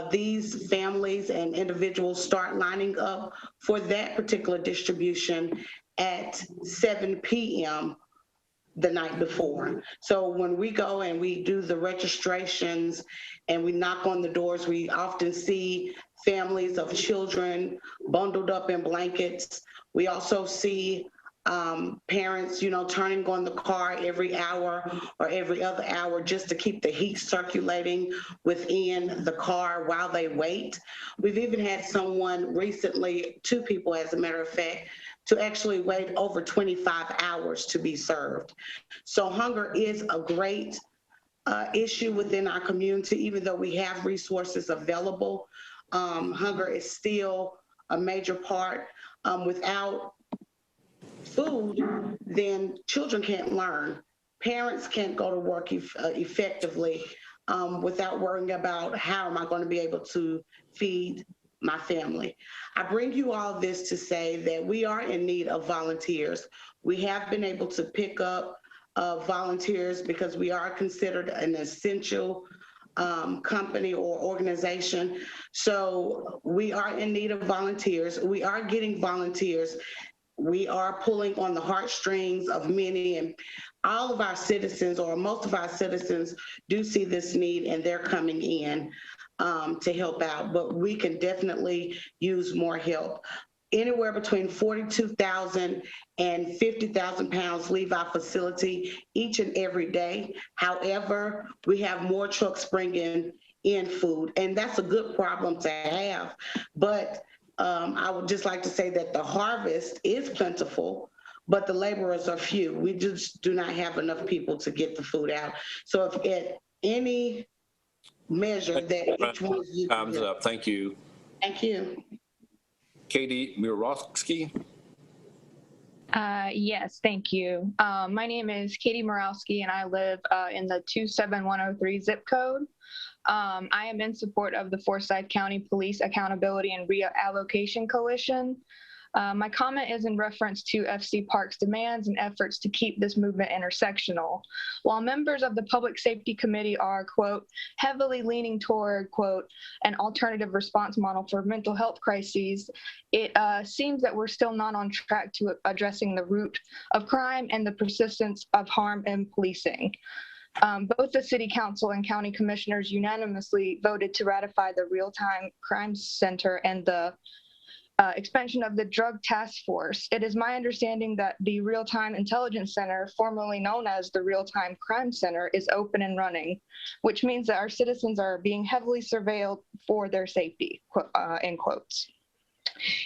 These families and individuals start lining up for that particular distribution at 7 p.m. the night before. So when we go and we do the registrations and we knock on the doors, we often see families of children bundled up in blankets. We also see parents, turning on the car every hour or every other hour just to keep the heat circulating within the car while they wait. We've even had someone recently, 2 people as a matter of fact, to actually wait over 25 hours to be served. So hunger is a great issue within our community, even though we have resources available. Hunger is still a major part. Without food, then children can't learn. Parents can't go to work effectively without worrying about how am I going to be able to feed my family. I bring you all this to say that we are in need of volunteers. We have been able to pick up volunteers because we are considered an essential company or organization. So we are in need of volunteers. We are getting volunteers. We are pulling on the heartstrings of many, and all of our citizens, or most of our citizens, do see this need and they're coming in to help out, but we can definitely use more help. Anywhere between 42,000 and 50,000 pounds leave our facility each and every day. However, we have more trucks bringing in food, and that's a good problem to have. But I would just like to say that the harvest is plentiful, but the laborers are few. We just do not have enough people to get the food out. So if at any measure that each one of you— Time's up. Thank you. Thank you. Katie Murowski. Yes, thank you. My name is Katie Morowski, and I live in the 27103 zip code. I am in support of the Forsyth County Police Accountability and Reallocation Coalition. My comment is in reference to FC Park's demands and efforts to keep this movement intersectional. While members of the Public Safety Committee are, quote, heavily leaning toward, quote, an alternative response model for mental health crises, it seems that we're still not on track to addressing the root of crime and the persistence of harm in policing. Both the City Council and County Commissioners unanimously voted to ratify the Real-Time Crime Center and the expansion of the Drug Task Force. It is my understanding that the Real-Time Intelligence Center, formerly known as the Real-Time Crime Center, is open and running, which means that our citizens are being heavily surveilled for their safety, in quotes.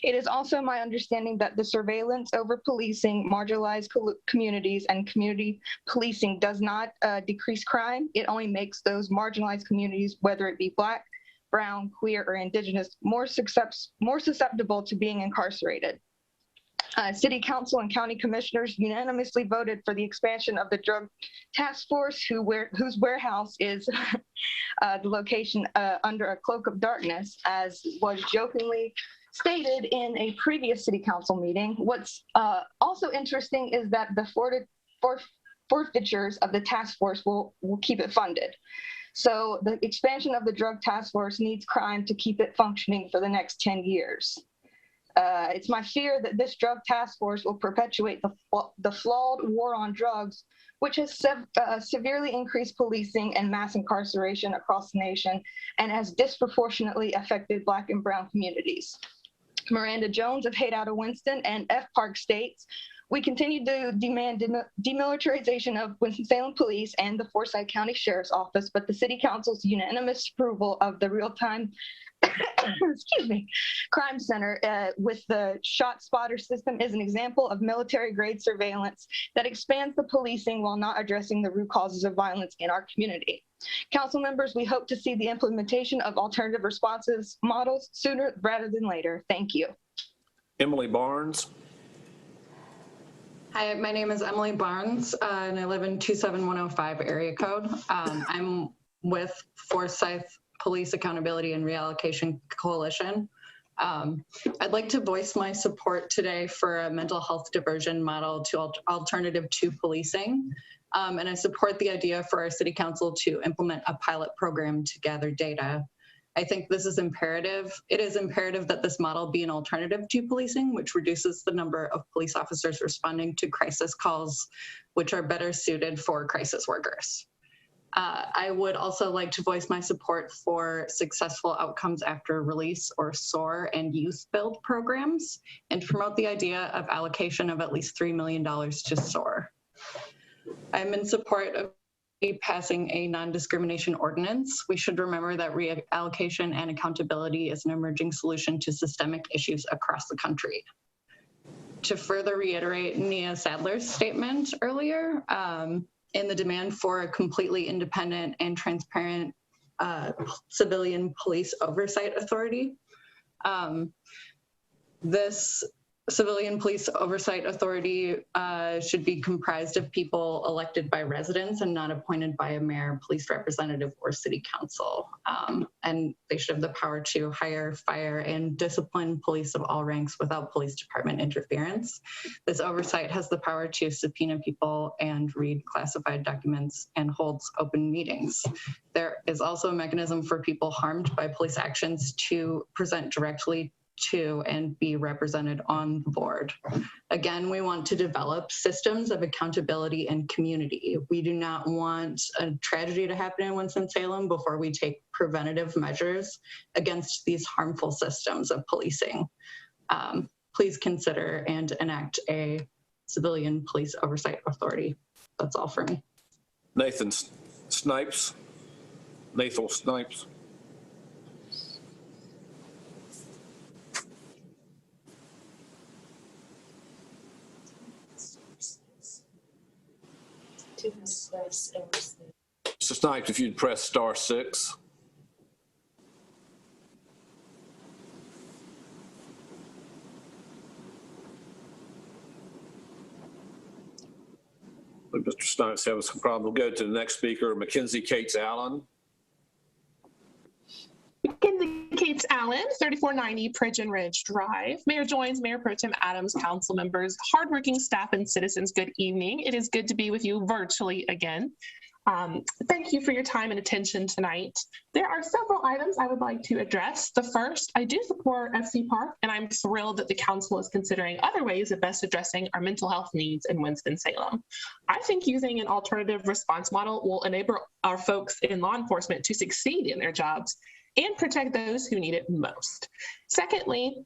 It is also my understanding that the surveillance over policing marginalized communities and community policing does not decrease crime. It only makes those marginalized communities, whether it be Black, Brown, queer, or Indigenous, more susceptible to being incarcerated. City Council and County Commissioners unanimously voted for the expansion of the Drug Task Force, whose warehouse is the location under a cloak of darkness, as was jokingly stated in a previous City Council meeting. What's also interesting is that the forfeitures of the task force will keep it funded. So the expansion of the Drug Task Force needs crime to keep it functioning for the next 10 years. It's my fear that this Drug Task Force will perpetuate the flawed war on drugs, which has severely increased policing and mass incarceration across the nation and has disproportionately affected Black and Brown communities. Miranda Jones of Hate Out of Winston and F. Park states, we continue to demand demilitarization of Winston-Salem Police and the Forsyth County Sheriff's Office, but the City Council's unanimous approval of the real-time crime center with the shot spotter system is an example of military-grade surveillance that expands the policing while not addressing the root causes of violence in our community. Council members, we hope to see the implementation of alternative responses models sooner rather than later. Thank you. Emily Barnes. Hi, my name is Emily Barnes, and I live in 27105 area code. I'm with Forsyth Police Accountability and Reallocation Coalition. I'd like to voice my support today for a mental health diversion model to alternative to policing. And I support the idea for our city council to implement a pilot program to gather data. I think this is imperative. It is imperative that this model be an alternative to policing, which reduces the number of police officers responding to crisis calls, which are better suited for crisis workers. I would also like to voice my support for successful outcomes after release, or SOAR, and youth build programs, and to promote the idea of allocation of at least $3 million to SOAR. I'm in support of passing a non-discrimination ordinance. We should remember that reallocation and accountability is an emerging solution to systemic issues across the country. To further reiterate Nia Sadler's statement earlier, in the demand for a completely independent and transparent civilian police oversight authority, this civilian police oversight authority should be comprised of people elected by residents and not appointed by a mayor, police representative, or city council. And they should have the power to hire, fire, and discipline police of all ranks without police department interference. This oversight has the power to subpoena people and read classified documents and holds open meetings. There is also a mechanism for people harmed by police actions to present directly to and be represented on the board. Again, we want to develop systems of accountability and community. We do not want a tragedy to happen in Winston-Salem before we take preventative measures against these harmful systems of policing. Please consider and enact a civilian police oversight authority. That's all for me. Nathan Snipes. Nathal Snipes. Mr. Snipes, if you'd press *6. Mr. Snipes having some problem. We'll go to the next speaker, Mackenzie Cates Allen. Mackenzie Cates Allen, 3490 Pigeon Ridge Drive. Mayor Joins, Mayor Pro Tem Adams, council members, hardworking staff, and citizens, good evening. It is good to be with you virtually again. Thank you for your time and attention tonight. There are several items I would like to address. The first, I do support FC Park, and I'm thrilled that the council is considering other ways of best addressing our mental health needs in Winston-Salem. I think using an alternative response model will enable our folks in law enforcement to succeed in their jobs and protect those who need it most. Secondly,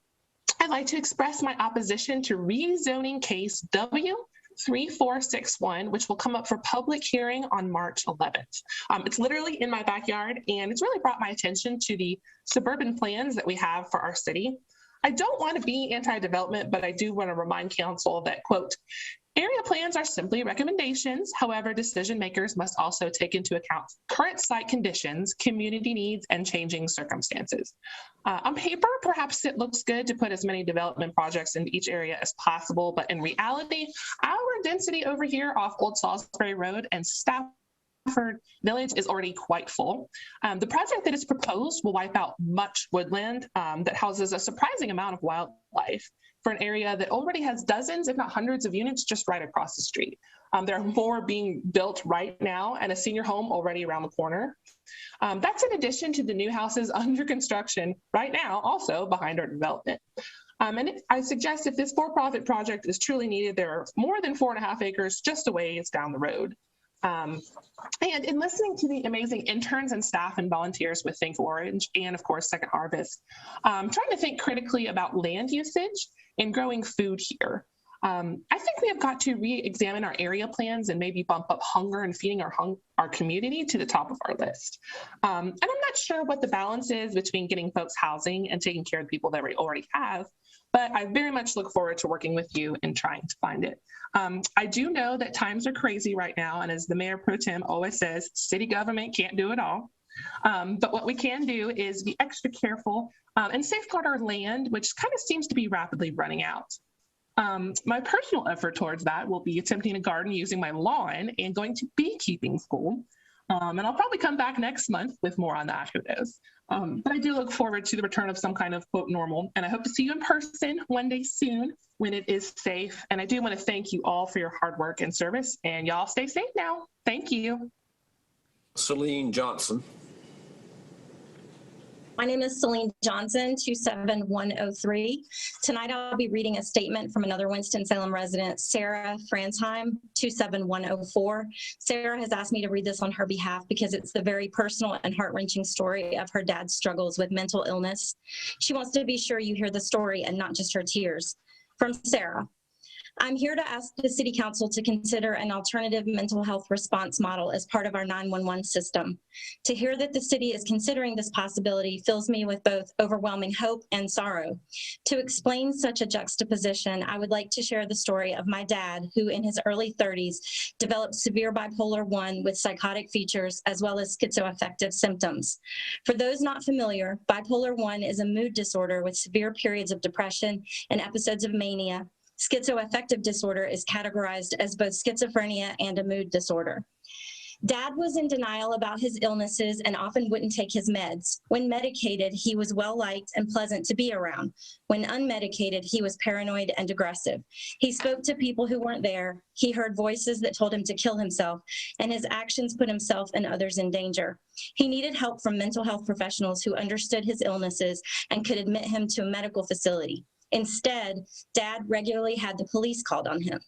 I'd like to express my opposition to rezoning case W3461, which will come up for public hearing on March 11th. It's literally in my backyard, and it's really brought my attention to the suburban plans that we have for our city. I don't want to be anti-development, but I do want to remind council that, quote, area plans are simply recommendations. However, decision makers must also take into account current site conditions, community needs, and changing circumstances. On paper, perhaps it looks good to put as many development projects into each area as possible, but in reality, our density over here off Old Salisbury Road and Stafford Village is already quite full. The project that is proposed will wipe out much woodland that houses a surprising amount of wildlife for an area that already has dozens, if not hundreds of units just right across the street. There are more being built right now and a senior home already around the corner. That's in addition to the new houses under construction right now, also behind our development. I suggest if this for-profit project is truly needed, there are more than 4.5 acres just a ways down the road. And in listening to the amazing interns and staff and volunteers with Think Orange and, of course, Second Harvest, trying to think critically about land usage and growing food here. I think we have got to re-examine our area plans and maybe bump up hunger and feeding our community to the top of our list. And I'm not sure what the balance is between getting folks housing and taking care of the people that we already have, but I very much look forward to working with you and trying to find it. I do know that times are crazy right now, and as the Mayor Pro Tem always says, city government can't do it all. But what we can do is be extra careful and safeguard our land, which kind of seems to be rapidly running out. My personal effort towards that will be attempting to garden using my lawn and going to beekeeping school. And I'll probably come back next month with more on that, who knows. But I do look forward to the return of some kind of quote normal. And I hope to see you in person one day soon when it is safe. And I do want to thank you all for your hard work and service. And y'all stay safe now. Thank you. Celine Johnson. My name is Celine Johnson, 27103. Tonight I'll be reading a statement from another Winston-Salem resident, Sarah Fransheim, 27104. Sarah has asked me to read this on her behalf because it's the very personal and heart-wrenching story of her dad's struggles with mental illness. She wants to be sure you hear the story and not just her tears. From Sarah. I'm here to ask the City Council to consider an alternative mental health response model as part of our 911 system. To hear that the city is considering this possibility fills me with both overwhelming hope and sorrow. To explain such a juxtaposition, I would like to share the story of my dad, who in his early 30s developed severe bipolar 1 with psychotic features as well as schizoaffective symptoms. For those not familiar, bipolar 1 is a mood disorder with severe periods of depression and episodes of mania. Schizoaffective disorder is categorized as both schizophrenia and a mood disorder. Dad was in denial about his illnesses and often wouldn't take his meds. When medicated, he was well-liked and pleasant to be around. When unmedicated, he was paranoid and aggressive. He spoke to people who weren't there. He heard voices that told him to kill himself, and his actions put himself and others in danger. He needed help from mental health professionals who understood his illnesses and could admit him to a medical facility. Instead, Dad regularly had the police called on him.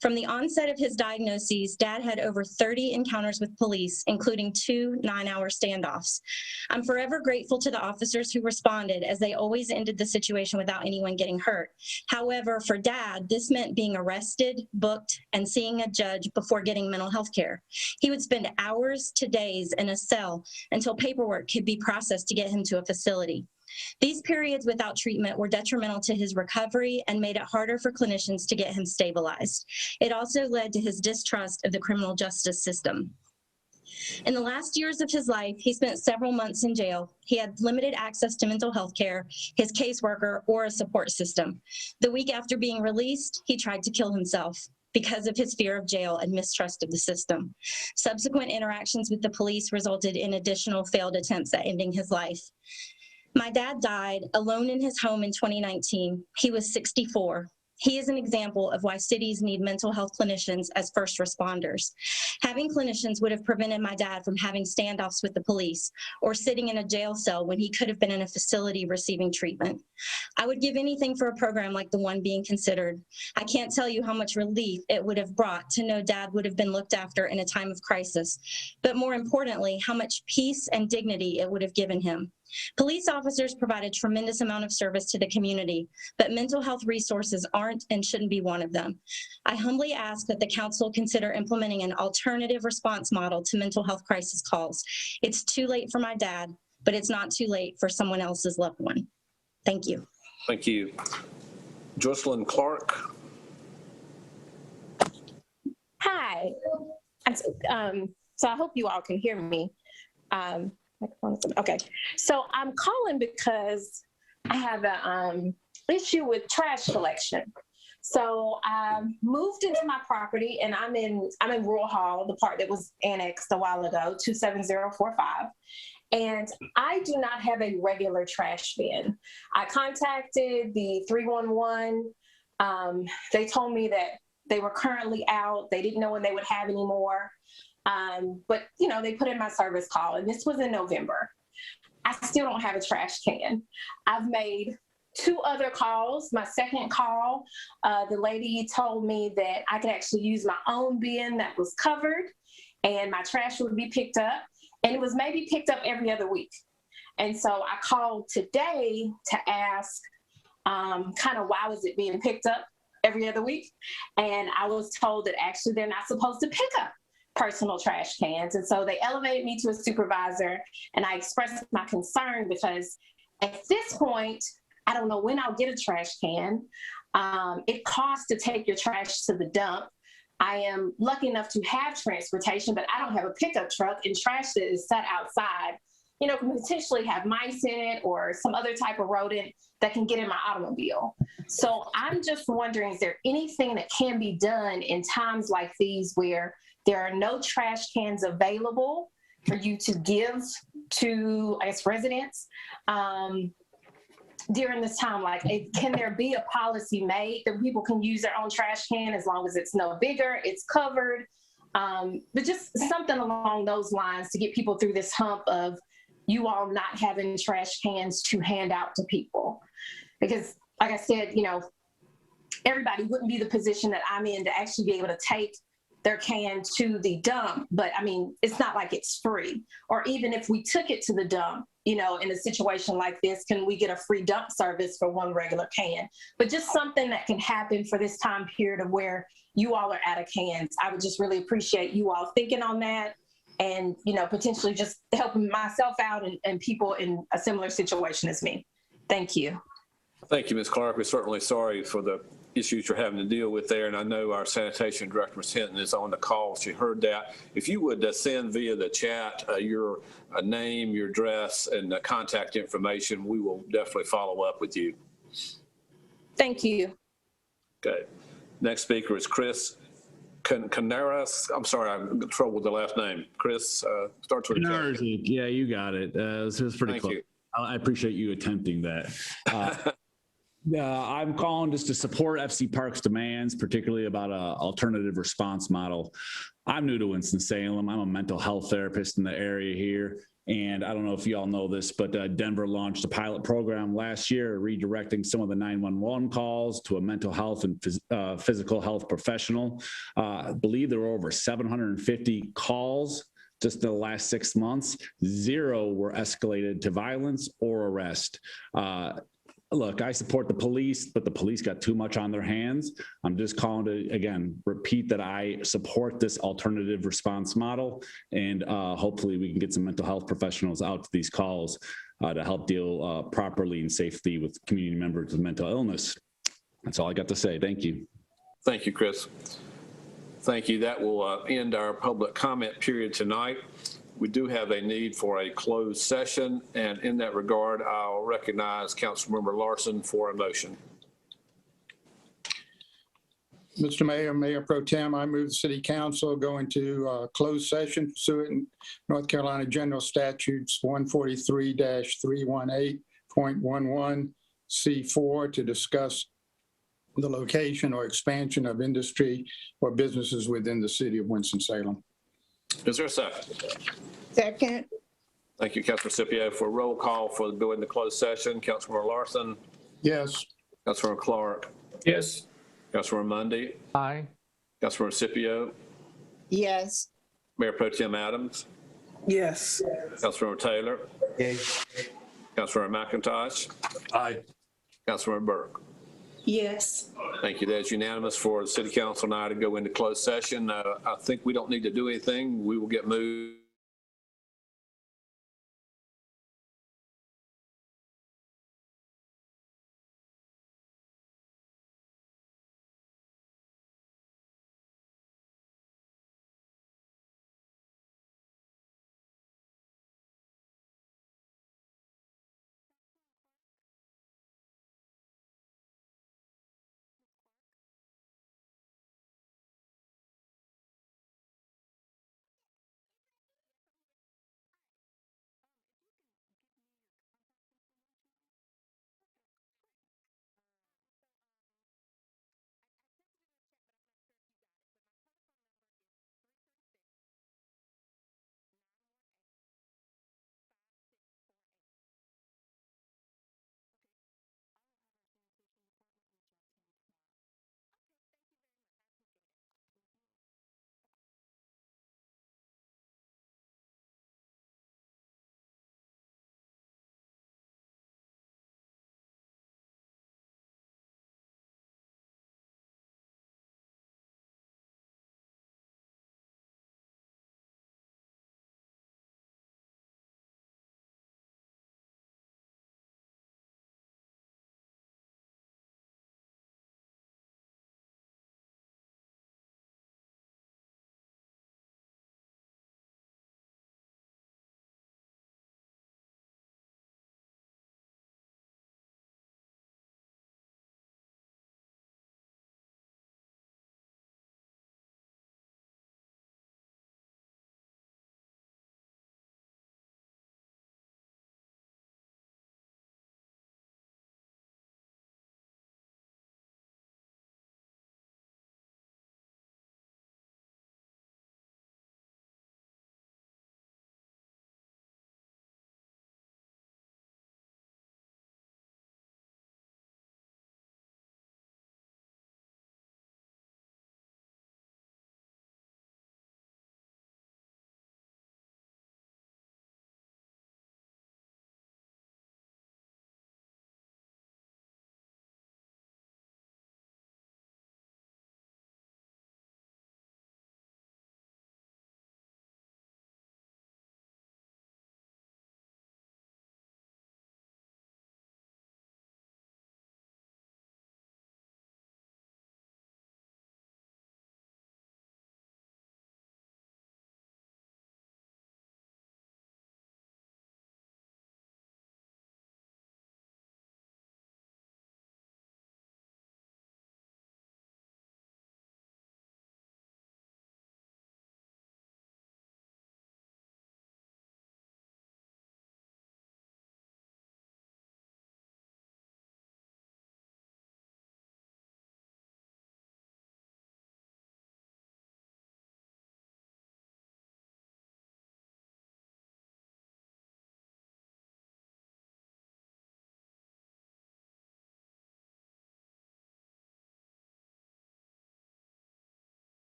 From the onset of his diagnoses, Dad had over 30 encounters with police, including 2 9-hour standoffs. I'm forever grateful to the officers who responded, as they always ended the situation without anyone getting hurt. However, for Dad, this meant being arrested, booked, and seeing a judge before getting mental health care. He would spend hours to days in a cell until paperwork could be processed to get him to a facility. These periods without treatment were detrimental to his recovery and made it harder for clinicians to get him stabilized. It also led to his distrust of the criminal justice system. In the last years of his life, he spent several months in jail. He had limited access to mental health care, his caseworker, or a support system. The week after being released, he tried to kill himself because of his fear of jail and mistrust of the system. Subsequent interactions with the police resulted in additional failed attempts at ending his life. My dad died alone in his home in 2019. He was 64. He is an example of why cities need mental health clinicians as first responders. Having clinicians would have prevented my dad from having standoffs with the police or sitting in a jail cell when he could have been in a facility receiving treatment. I would give anything for a program like the one being considered. I can't tell you how much relief it would have brought to know Dad would have been looked after in a time of crisis, but more importantly, how much peace and dignity it would have given him. Police officers provide a tremendous amount of service to the community, but mental health resources aren't and shouldn't be one of them. I humbly ask that the council consider implementing an alternative response model to mental health crisis calls. It's too late for my dad, but it's not too late for someone else's loved one. Thank you. Thank you. Jocelyn Clark. Hi. So I hope you all can hear me. Okay, so I'm calling because I have an issue with trash collection. So I moved into my property, and I'm in Rural Hall, the part that was annexed a while ago, 27045. And I do not have a regular trash bin. I contacted the 311. They told me that they were currently out. They didn't know when they would have any more. But you know, they put in my service call, and this was in November. I still don't have a trash can. I've made 2 other calls. My second call, the lady told me that I could actually use my own bin that was covered. and my trash would be picked up, and it was maybe picked up every other week. And so I called today to ask kind of why was it being picked up every other week? And I was told that actually they're not supposed to pick up personal trash cans. And so they elevated me to a supervisor, and I expressed my concern because at this point, I don't know when I'll get a trash can. It costs to take your trash to the dump. I am lucky enough to have transportation, but I don't have a pickup truck, and trash that is set outside, you know, can potentially have mice in it or some other type of rodent that can get in my automobile. So I'm just wondering, is there anything that can be done in times like these where there are no trash cans available for you to give to, I guess, residents during this time? Like, can there be a policy made that people can use their own trash can as long as it's no bigger, it's covered, but just something along those lines to get people through this hump of you all not having trash cans to hand out to people. Because like I said, you know, everybody wouldn't be the position that I'm in to actually be able to take their can to the dump. But I mean, it's not like it's free. Or even if we took it to the dump, you know, in a situation like this, can we get a free dump service for one regular can? But just something that can happen for this time period of where you all are out of cans. I would just really appreciate you all thinking on that, and, you know, potentially just helping myself out and people in a similar situation as me. Thank you. Thank you, Ms. Clark. We're certainly sorry for the issues you're having to deal with there. And I know our sanitation director, Ms. Hinton, is on the call. She heard that. If you would send via the chat your name, your address, and contact information, we will definitely follow up with you. Thank you. Okay. Next speaker is Chris Canaras. I'm sorry, I'm in trouble with the last name. Chris, starts with a K. Yeah, you got it. It was pretty Thank close. you. I appreciate you attempting that. I'm calling just to support FC Park's demands, particularly about an alternative response model. I'm new to Winston-Salem. I'm a mental health therapist in the area here. And I don't know if you all know this, but Denver launched a pilot program last year, redirecting some of the 911 calls to a mental health and physical health professional. I believe there were over 750 calls just in the last 6 months. 0 were escalated to violence or arrest. Look, I support the police, but the police got too much on their hands. I'm just calling to, again, repeat that I support this alternative response model, and hopefully we can get some mental health professionals out to these calls to help deal properly and safely with community members with mental illness. That's all I got to say. Thank you. Thank you, Chris. Thank you. That will end our public comment period tonight. We do have a need for a closed session, and in that regard, I'll recognize Councilmember Larson for a motion. Mr. Mayor, Mayor Pro Tem, I move the City Council go into closed session pursuant North Carolina General Statutes 143-318.11 C4 to discuss the location or expansion of industry or businesses within the city of Winston-Salem. Is there a second? Second. Thank you, Councilor Scipio. For a roll call for going into closed session, Councilmember Larson. Yes. Councilmember Clark. Yes. Councilmember Mundy. Aye. Councilmember Scipio. Yes. Mayor Pro Tem Adams. Yes. Councilmember Taylor. Yay. Councilmember McIntosh. Aye. Councilmember Burke. Yes. Thank you. That's unanimous for the City Council and I to go into closed session. I think we don't need to do anything. We will get moved.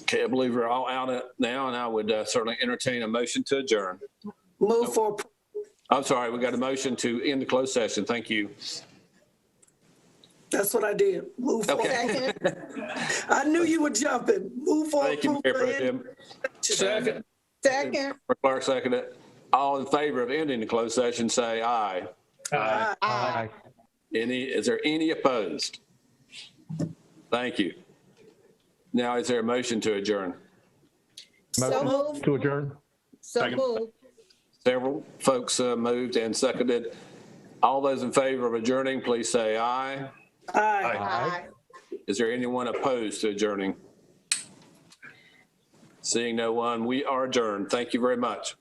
Okay, I believe we're all out now, and I would certainly entertain a motion to adjourn. Move for, I'm sorry, we got a motion to end the closed session. Thank you. that's what I did. Move for. Okay. I knew you were jumping. Move for. Thank you, Mayor Pro Tem. Second. Second. Clark seconded. All in favor of ending the closed session, say aye. Aye. Aye. Is there any opposed? Thank you. Now, is there a motion to adjourn? So moved. To adjourn? So moved. Several folks moved and seconded. All those in favor of adjourning, please say aye. Aye. Aye. Is there anyone opposed to adjourning? Seeing no one, we are adjourned. Thank you very much.